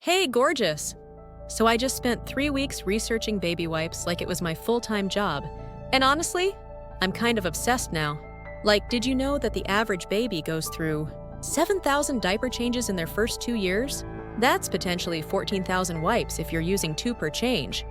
Hey, gorgeous! So I just spent 3 weeks researching baby wipes like it was my full-time job. And honestly, I'm kind of obsessed now. Like, did you know that the average baby goes through 7,000 diaper changes in their first 2 years? That's potentially 14,000 wipes if you're using 2 per change.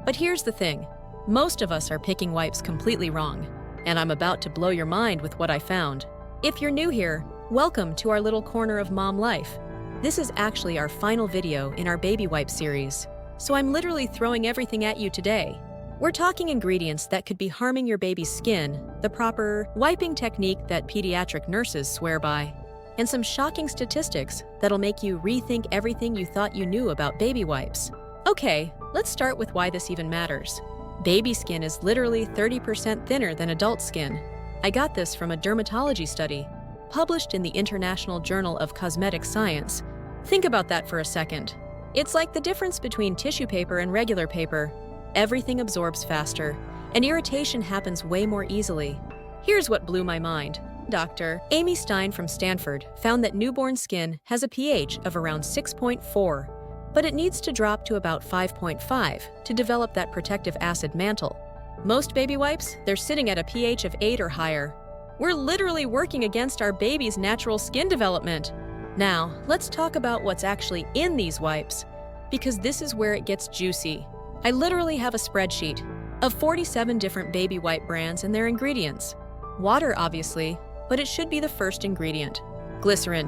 But here's the thing. Most of us are picking wipes completely wrong. And I'm about to blow your mind with what I found. If you're new here, welcome to our little corner of mom life. This is actually our final video in our baby wipe series, so I'm literally throwing everything at you today. We're talking ingredients that could be harming your baby's skin, the proper wiping technique that pediatric nurses swear by, and some shocking statistics that'll make you rethink everything you thought you knew about baby wipes. Okay, let's start with why this even matters. Baby skin is literally 30% thinner than adult skin. I got this from a dermatology study, published in the International Journal of Cosmetic Science. Think about that for a second. It's like the difference between tissue paper and regular paper. Everything absorbs faster, and irritation happens way more easily. Here's what blew my mind. Dr. Amy Stein from Stanford found that newborn skin has a pH of around 6.4, but it needs to drop to about 5.5 to develop that protective acid mantle. Most baby wipes, they're sitting at a pH of 8 or higher. We're literally working against our baby's natural skin development. Now, let's talk about what's actually in these wipes, because this is where it gets juicy. I literally have a spreadsheet of 47 different baby wipe brands and their ingredients. Water, obviously, but it should be the first ingredient. Glycerin.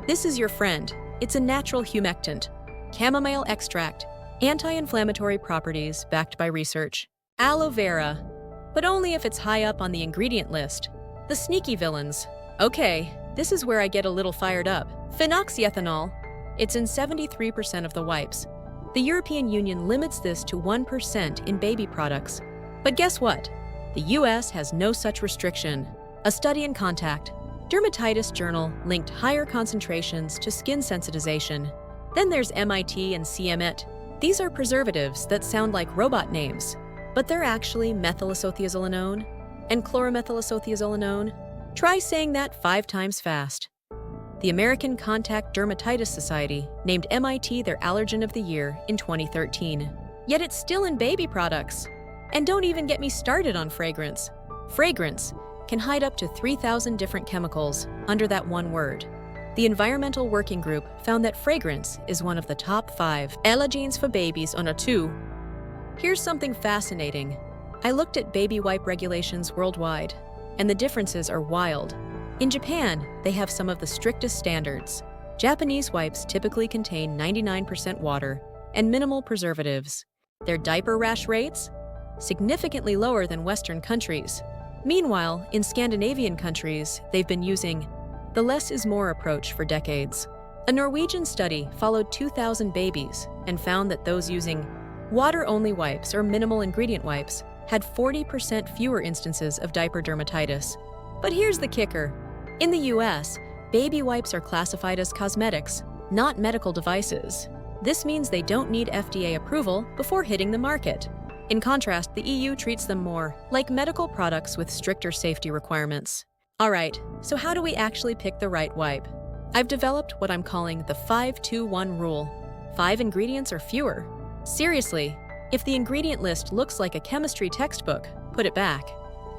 This is your friend. It's a natural humectant. Chamomile extract. Anti-inflammatory properties backed by research. Aloe vera, but only if it's high up on the ingredient list. The sneaky villains. Okay, this is where I get a little fired up. Phenoxyethanol. It's in 73% of the wipes. The European Union limits this to 1% in baby products. But guess what? The US has no such restriction. A study in Contact, Dermatitis Journal linked higher concentrations to skin sensitization. Then there's MIT and CMIT. These are preservatives that sound like robot names, but they're actually methylisothiazolinone and chloromethylisothiazolinone. Try saying that 5 times fast. The American Contact Dermatitis Society named MIT their allergen of the year in 2013. Yet it's still in baby products. And don't even get me started on fragrance. Fragrance can hide up to 3,000 different chemicals under that one word. The Environmental Working Group found that fragrance is one of the top 5 allergens for babies on a 2. Here's something fascinating. I looked at baby wipe regulations worldwide, and the differences are wild. In Japan, they have some of the strictest standards. Japanese wipes typically contain 99% water and minimal preservatives. Their diaper rash rates? Significantly lower than Western countries. Meanwhile, in Scandinavian countries, they've been using the less is more approach for decades. A Norwegian study followed 2,000 babies and found that those using water-only wipes or minimal ingredient wipes had 40% fewer instances of diaper dermatitis. But here's the kicker. In the US, baby wipes are classified as cosmetics, not medical devices. This means they don't need FDA approval before hitting the market. In contrast, the EU treats them more like medical products with stricter safety requirements. Alright, so how do we actually pick the right wipe? I've developed what I'm calling the 5-2-1 rule. 5 ingredients or fewer. Seriously, if the ingredient list looks like a chemistry textbook, put it back.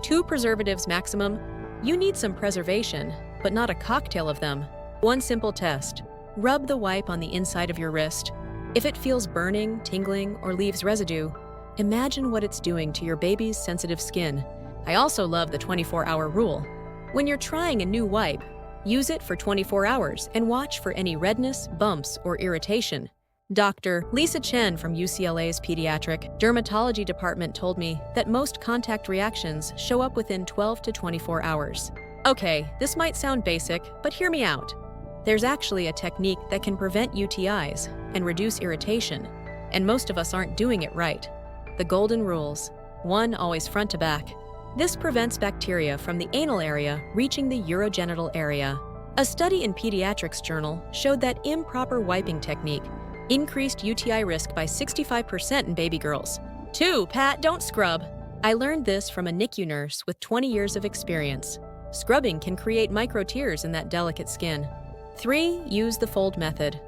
2 preservatives maximum. You need some preservation, but not a cocktail of them. One simple test. Rub the wipe on the inside of your wrist. If it feels burning, tingling, or leaves residue, imagine what it's doing to your baby's sensitive skin. I also love the 24-hour rule. When you're trying a new wipe, use it for 24 hours and watch for any redness, bumps, or irritation. Dr. Lisa Chen from UCLA's Pediatric Dermatology Department told me that most contact reactions show up within 12 to 24 hours. Okay, this might sound basic, but hear me out. There's actually a technique that can prevent UTIs and reduce irritation, and most of us aren't doing it right. The golden rules. 1, always front to back. This prevents bacteria from the anal area reaching the urogenital area. A study in Pediatrics Journal showed that improper wiping technique increased UTI risk by 65% in baby girls. 2, pat, don't scrub. I learned this from a NICU nurse with 20 years of experience. Scrubbing can create micro tears in that delicate skin. 3, use the fold method.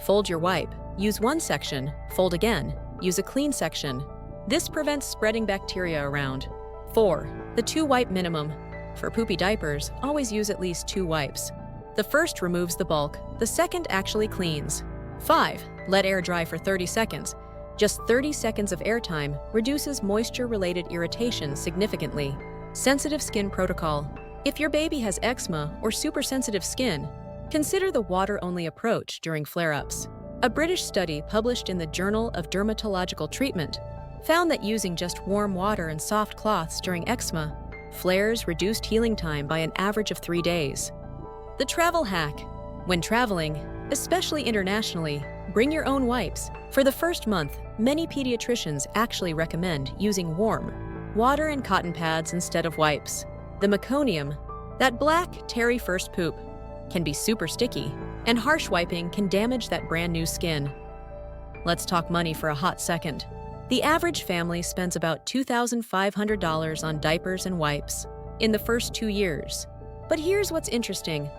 Fold your wipe. Use one section, fold again. Use a clean section. This prevents spreading bacteria around. 4. The 2-wipe minimum. For poopy diapers, always use at least 2 wipes. The first removes the bulk, the second actually cleans. 5. Let air dry for 30 seconds. Just 30 seconds of airtime reduces moisture-related irritation significantly. Sensitive skin protocol. If your baby has eczema or super-sensitive skin, consider the water-only approach during flare-ups. A British study published in the Journal of Dermatological Treatment found that using just warm water and soft cloths during eczema flares reduced healing time by an average of 3 days. The travel hack. When traveling, especially internationally, bring your own wipes. For the first month, many pediatricians actually recommend using warm water and cotton pads instead of wipes. The meconium, that black, terry first poop, can be super sticky, and harsh wiping can damage that brand new skin. Let's talk money for a hot second. The average family spends about $2,500 on diapers and wipes in the first 2 years. But here's what's interesting.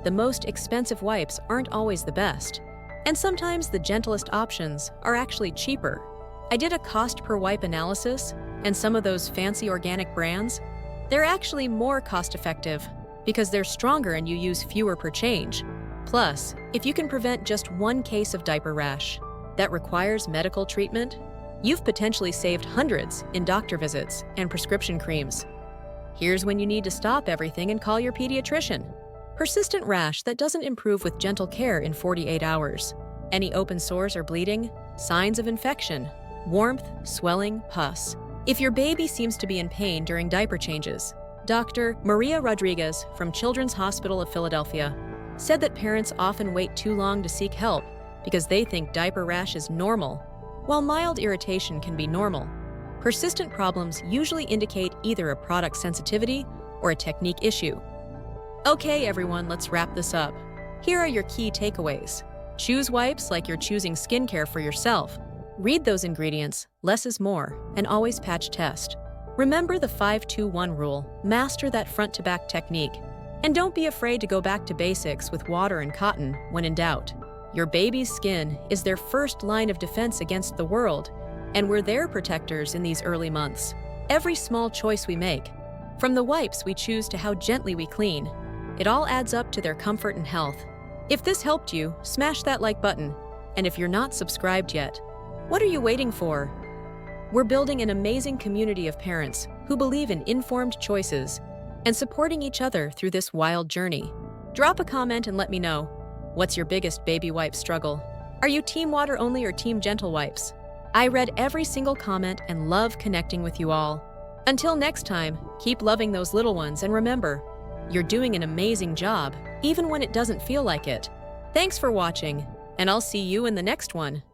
The most expensive wipes aren't always the best, and sometimes the gentlest options are actually cheaper. I did a cost per wipe analysis, and some of those fancy organic brands, they're actually more cost-effective because they're stronger and you use fewer per change. Plus, if you can prevent just 1 case of diaper rash that requires medical treatment, you've potentially saved hundreds in doctor visits and prescription creams. Here's when you need to stop everything and call your pediatrician. Persistent rash that doesn't improve with gentle care in 48 hours. Any open sores or bleeding, signs of infection, warmth, swelling, pus. If your baby seems to be in pain during diaper changes, Dr. Maria Rodriguez from Children's Hospital of Philadelphia said that parents often wait too long to seek help because they think diaper rash is normal. While mild irritation can be normal, persistent problems usually indicate either a product sensitivity or a technique issue. Okay, everyone, let's wrap this up. Here are your key takeaways. Choose wipes like you're choosing skincare for yourself. Read those ingredients, less is more, and always patch test. Remember the 5-2-1 rule, master that front-to-back technique. And don't be afraid to go back to basics with water and cotton when in doubt. Your baby's skin is their first line of defense against the world, and we're their protectors in these early months. Every small choice we make, from the wipes we choose to how gently we clean, it all adds up to their comfort and health. If this helped you, smash that like button. And if you're not subscribed yet, what are you waiting for? We're building an amazing community of parents who believe in informed choices and supporting each other through this wild journey. Drop a comment and let me know. What's your biggest baby wipe struggle? Are you team water only or team gentle wipes? I read every single comment and love connecting with you all. Until next time, keep loving those little ones and remember, you're doing an amazing job, even when it doesn't feel like it. Thanks for watching, and I'll see you in the next one.